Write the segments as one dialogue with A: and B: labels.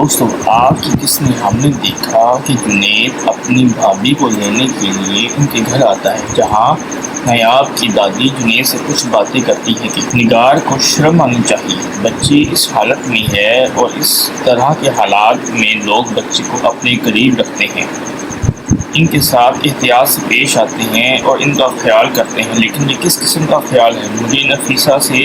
A: دوستو آج کی قسط میں ہم نے دیکھا کہ جنید اپنی بھابھی کو لینے کے لیے ان کے گھر آتا ہے، جہاں نیاب کی دادی جنید سے کچھ باتیں کرتی ہے کہ نگار کو شرم آنی چاہیے، بچی اس حالت میں ہے اور اس طرح کے حالات میں لوگ بچے کو اپنے قریب رکھتے ہیں، ان کے ساتھ احتیاط سے پیش آتے ہیں اور ان کا خیال کرتے ہیں، لیکن یہ کس قسم کا خیال ہے؟ مجھے نفیسہ سے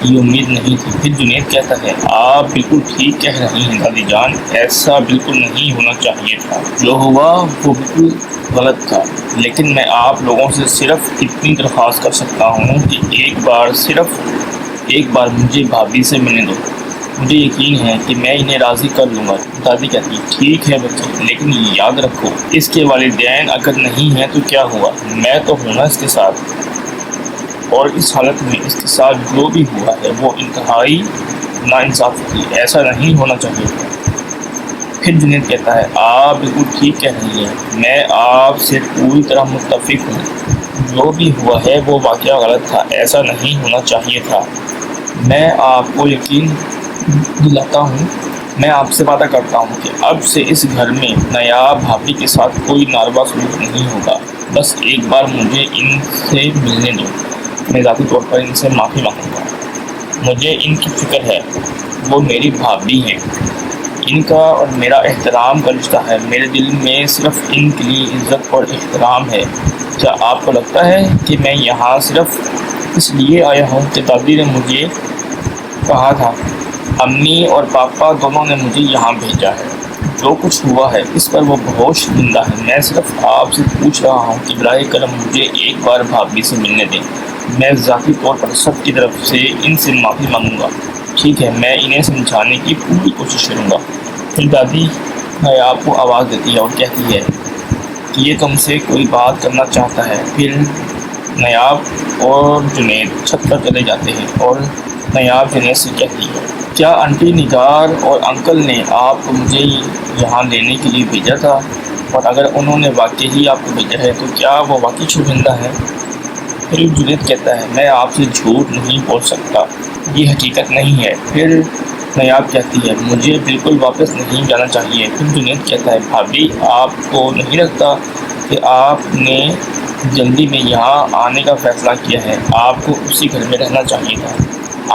A: یہ امید نہیں تھی۔ پھر جنید کہتا ہے، آپ بالکل ٹھیک کہہ رہی ہیں دادی جان، ایسا بالکل نہیں ہونا چاہیے تھا، جو ہوا وہ بالکل غلط تھا، لیکن میں آپ لوگوں سے صرف اتنی درخواست کر سکتا ہوں کہ صرف ایک بار مجھے بھابھی سے ملنے دو، مجھے یقین ہے کہ میں انہیں راضی کر لوں گا۔ دادی کہتی، ٹھیک ہے بچے، لیکن یاد رکھو اس کے والدین اگر نہیں ہیں تو کیا ہوا، میں تو ہوں نا اس کے ساتھ، اور اس حالت میں اس کے ساتھ جو بھی ہوا ہے وہ انتہائی ناانصافی تھی، ایسا نہیں ہونا چاہیے تھا۔ پھر جنید کہتا ہے، آپ بالکل ٹھیک کہہ رہی ہیں، میں آپ سے پوری طرح متفق ہوں، جو بھی ہوا ہے وہ واقعہ غلط تھا، ایسا نہیں ہونا چاہیے تھا۔ میں آپ کو یقین دلاتا ہوں، میں آپ سے وعدہ کرتا ہوں کہ اب سے اس گھر میں نیاب بھابھی کے ساتھ کوئی ناروا سلوک نہیں ہوگا، بس ایک بار مجھے ان سے ملنے دو، میں ذاتی طور پر ان سے معافی مانگوں گا، مجھے ان کی فکر ہے، وہ میری بھابھی ہیں، ان کا اور میرا احترام کا رشتہ ہے، میرے دل میں صرف ان کے لیے عزت اور احترام ہے۔ کیا آپ کو لگتا ہے کہ میں یہاں صرف اس لیے آیا ہوں کہ دادی نے مجھے کہا تھا؟ امی اور پاپا دونوں نے مجھے یہاں بھیجا ہے، جو کچھ ہوا ہے اس پر وہ بہت شرمندہ ہے، میں صرف آپ سے پوچھ رہا ہوں کہ براہ کرم مجھے ایک بار بھابھی سے ملنے دیں، میں ذاتی طور پر سب کی طرف سے ان سے معافی مانگوں گا، ٹھیک ہے؟ میں انہیں سمجھانے کی پوری کوشش کروں گا۔ پھر دادی نیاب کو آواز دیتی ہے اور کہتی ہے کہ یہ تم سے کوئی بات کرنا چاہتا ہے۔ پھر نیاب اور جنید چھت پر چلے جاتے ہیں اور نیاب جنید سے کہتی ہے، کیا آنٹی نگار اور انکل نے آپ کو مجھے یہاں لینے کے لیے بھیجا تھا؟ اور اگر انہوں نے واقعی آپ کو بھیجا ہے تو کیا وہ واقعی شرمندہ ہے؟ پھر جنید کہتا ہے، میں آپ سے جھوٹ نہیں بول سکتا، یہ حقیقت نہیں ہے۔ پھر نیاب کہتی ہے، مجھے بالکل واپس نہیں جانا چاہیے۔ پھر جنید کہتا ہے، بھابھی آپ کو نہیں لگتا کہ آپ نے جلدی میں یہاں آنے کا فیصلہ کیا ہے؟ آپ کو اسی گھر میں رہنا چاہیے تھا،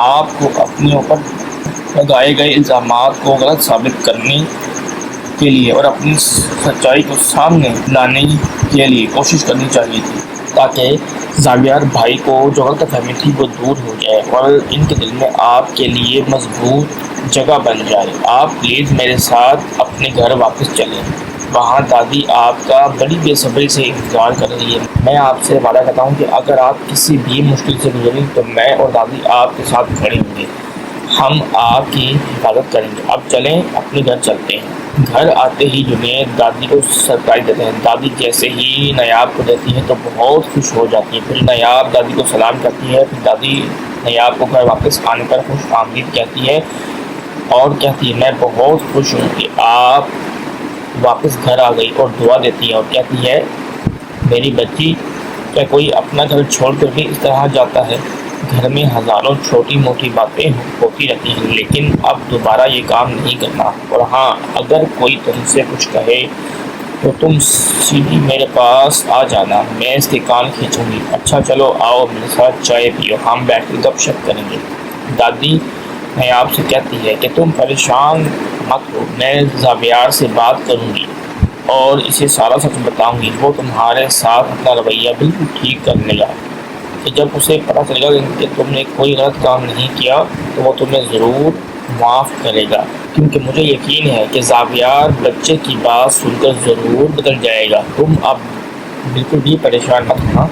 A: آپ کو اپنے اوپر لگائے گئے الزامات کو غلط ثابت کرنے کے لیے اور اپنی سچائی کو سامنے لانے کے لیے کوشش کرنی چاہیے تھی، تاکہ زاویار بھائی کو جو غلط فہمی تھی وہ دور ہو جائے اور ان کے دل میں آپ کے لیے مضبوط جگہ بن جائے۔ آپ پلیز میرے ساتھ اپنے گھر واپس چلیں، وہاں دادی آپ کا بڑی بے صبری سے انتظار کر رہی ہے۔ میں آپ سے وعدہ کرتا ہوں کہ اگر آپ کسی بھی مشکل سے گزریں تو میں اور دادی آپ کے ساتھ کھڑے ہوں گے، ہم آپ کی حفاظت کریں گے۔ اب چلیں، اپنے گھر چلتے ہیں۔ گھر آتے ہی جنید دادی کو سرپرائز دیتے ہیں، دادی جیسے ہی نیاب کو دیتی ہے تو بہت خوش ہو جاتی ہے۔ پھر نیاب دادی کو سلام کرتی ہے، پھر دادی نیاب کو گھر واپس آنے پر خوش آمدید کہتی ہے اور کہتی ہے، میں بہت خوش ہوں کہ آپ واپس گھر آ گئی، اور دعا دیتی ہے اور کہتی ہے، میری بچی، کیا کوئی اپنا گھر چھوڑ کر بھی اس طرح جاتا ہے؟ گھر میں ہزاروں چھوٹی موٹی باتیں ہوتی رہتی ہیں، لیکن اب دوبارہ یہ کام نہیں کرنا، اور ہاں، اگر کوئی تم سے کچھ کہے تو تم سیدھی میرے پاس آ جانا، میں اس کے کان کھینچوں گی۔ اچھا چلو آؤ میرے ساتھ چائے پیو، ہم بیٹھ کے گپ شپ کریں گے۔ دادی نیاب سے کہتی ہے کہ تم پریشان مت ہو، میں زاویار سے بات کروں گی اور اسے سارا سچ بتاؤں گی، وہ تمہارے ساتھ اپنا رویہ بالکل ٹھیک کر لے گا، کہ جب اسے پتہ چلے گا کہ تم نے کوئی غلط کام نہیں کیا تو وہ تمہیں ضرور معاف کرے گا، کیونکہ مجھے یقین ہے کہ زاویار بچے کی بات سن کر ضرور بدل جائے گا، تم اب بالکل بھی پریشان مت ہونا۔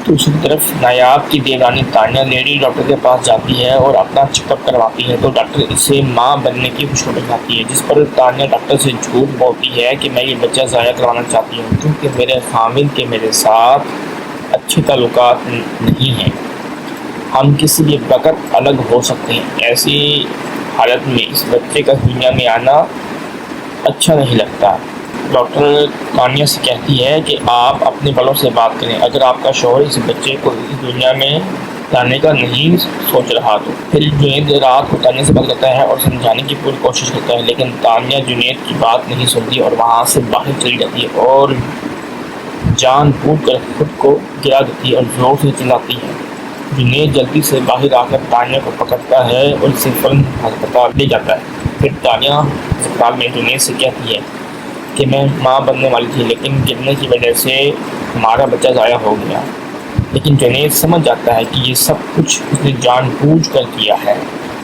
A: دوسری طرف نیاب کی دیورانی تانیہ لیڈی ڈاکٹر کے پاس جاتی ہے اور اپنا چیک اپ کرواتی ہے تو ڈاکٹر اسے ماں بننے کی خوشخبری سناتی ہے، جس پر تانیہ ڈاکٹر سے جھوٹ بولتی ہے کہ میں یہ بچہ ضائع کروانا چاہتی ہوں کیونکہ میرے حامل کے میرے ساتھ اچھے تعلقات نہیں ہیں، ہم کسی بھی وقت الگ ہو سکتے ہیں، ایسی حالت میں اس بچے کا دنیا میں آنا اچھا نہیں لگتا۔ ڈاکٹر تانیہ سے کہتی ہے کہ آپ اپنے بڑوں سے بات کریں، اگر آپ کا شوہر اس بچے کو اس دنیا میں لانے کا نہیں سوچ رہا تو پھر جنید رات کو تانیہ سے بات کرتا ہے اور سمجھانے کی پوری کوشش کرتا ہے، لیکن تانیہ جنید کی بات نہیں سنتی اور وہاں سے باہر چلی جاتی ہے اور جان بوجھ کر خود کو گرا دیتی ہے اور زور سے چلاتی ہے۔ جنید جلدی سے باہر آ کر تانیہ کو پکڑتا ہے اور اسے فوراً ہسپتال لے جاتا ہے۔ پھر تانیہ ہسپتال میں جنید سے کہتی ہے کہ میں ماں بننے والی تھی، لیکن گرنے کی وجہ سے ہمارا بچہ ضائع ہو گیا۔ لیکن جنید سمجھ جاتا ہے کہ یہ سب کچھ اس نے جان بوجھ کر کیا ہے۔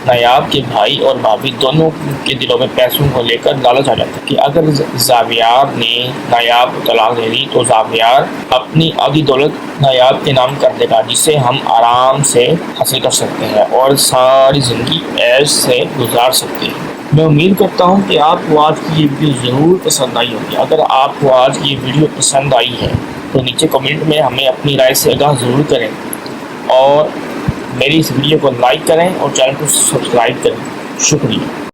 A: نایاب کے بھائی اور بھابھی دونوں کے دلوں میں پیسوں کو لے کر لالچ آ جاتا ہے کہ اگر زاویار نے نایاب کو طلاق دے دی تو زاویار اپنی آدھی دولت نایاب کے نام کر دے گا، جسے ہم آرام سے حاصل کر سکتے ہیں اور ساری زندگی عیش سے گزار سکتے ہیں۔ میں امید کرتا ہوں کہ آپ کو آج کی یہ ویڈیو ضرور پسند آئی ہوگی۔ اگر آپ کو آج کی یہ ویڈیو پسند آئی ہے تو نیچے کمنٹ میں ہمیں اپنی رائے سے آگاہ ضرور کریں اور میری اس ویڈیو کو لائک کریں اور چینل کو سبسکرائب کریں۔ شکریہ۔